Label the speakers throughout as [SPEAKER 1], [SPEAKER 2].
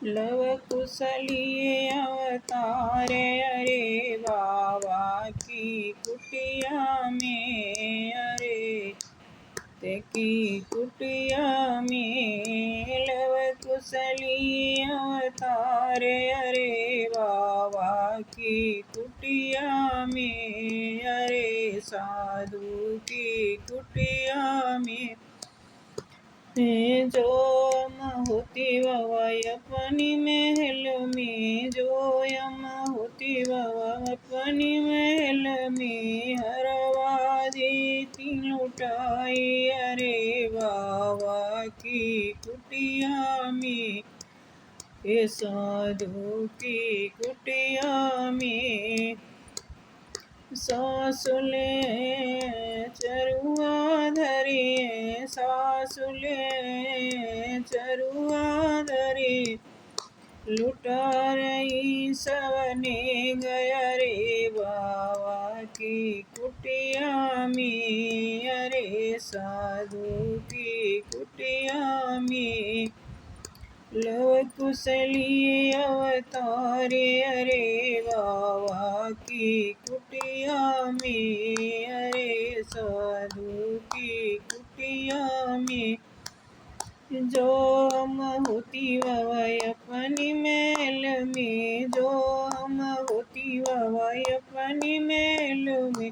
[SPEAKER 1] love कुशली अवतारे अरे बाबा की कुटिया में, अरे ते की कुटिया में लव कुशली अवतारे अरे बाबा की कुटिया में, अरे साधु की कुटिया में जो यम होती वह अपनी महल में, जो यम होती वह अपनी महल में हरवा देती लुटाई अरे बाबा की कुटिया में, ये साधु की कुटिया में सासुले चरुआ धरिए, सासुले चरुआ धरी लुटा रही सवने गया रे बाबा की कुटिया में, अरे साधु की कुटिया में लव कुशली अवतारे अरे बाबा की कुटिया में, अरे साधु की कुटिया में जो हम होती वह अपनी महल में, जो हम होती वह अपनी महल में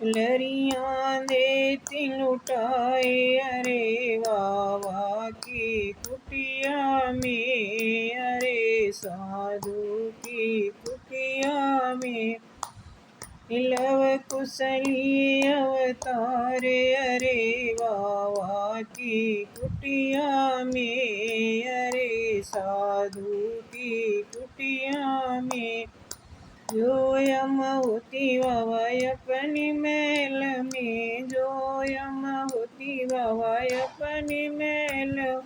[SPEAKER 1] लरियां देती लुटाए अरे बाबा की कुटिया में, अरे साधु की कुटिया में लव कुशली अवतारे अरे बाबा की कुटिया में, अरे साधु की कुटिया में जो यम होती वह अपनी महल में, जो यम होती वह अपनी महल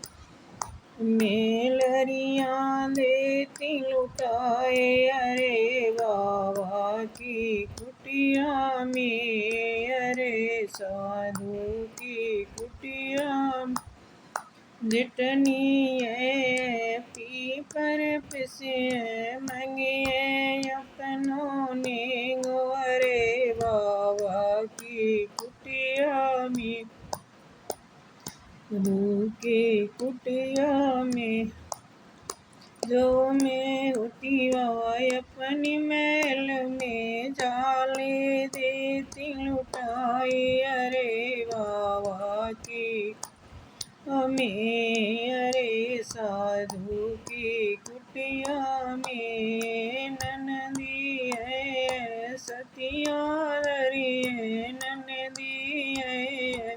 [SPEAKER 1] में लरियां देती लुटाए अरे बाबा की कुटिया में, अरे साधु की कुटिया में जितनी है पी पर पिसे मंगिए अपनों ने गो अरे बाबा की कुटिया में, गुरु की कुटिया में जो मैं होती वह अपनी महल में जाले देती लुटाई अरे बाबा की में, अरे साधु की कुटिया में ननदी है सतिया धरिए, ननदी है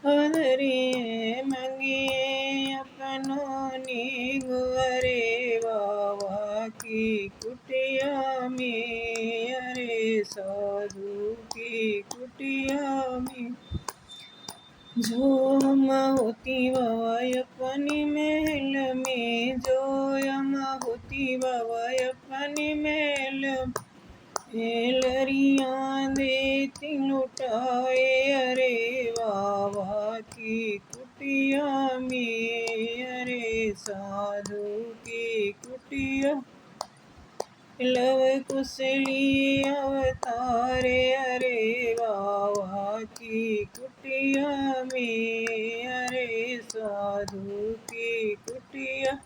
[SPEAKER 1] धरिए मंगिए अपनों ने अरे बाबा की कुटिया में, अरे साधु की कुटिया में जो हम होती वह अपनी महल में, जो यम होती वह अपनी महल लरियां देती लुटाए अरे बाबा की कुटिया में, अरे साधु की कुटिया लव कुशली अवतारे अरे बाबा की कुटिया में, अरे साधु की कुटिया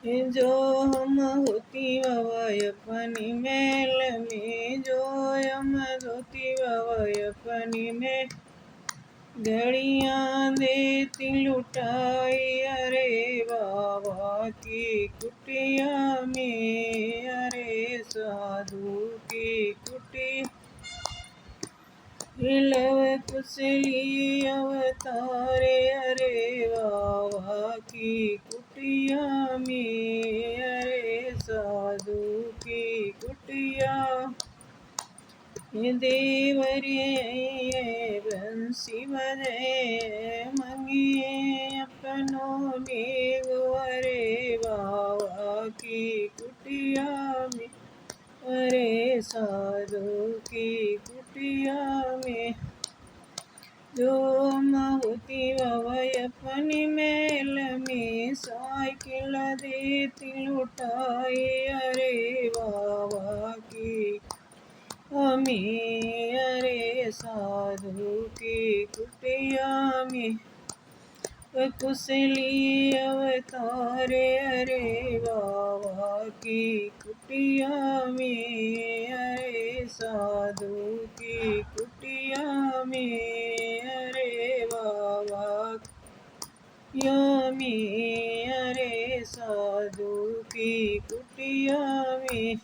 [SPEAKER 1] जो हम होती वह अपनी महल में, जो हम होती वह अपनी में घड़ियां देती लुटाई अरे बाबा की कुटिया में, अरे साधु की कुटिया लव कुशली अवतारे अरे बाबा की कुटिया में, अरे साधु की कुटिया देवरे बंसी बजे मंगिए अपनों ने अरे बाबा की कुटिया में, अरे साधु की कुटिया में जो हम होती वह अपनी महल में साई किला देती लुटाई अरे बाबा की हमें अरे साधु की कुटिया में कुशली अवतारे अरे बाबा की कुटिया में अरे साधु की कुटिया में अरे बाबा में अरे साधु की कुटिया में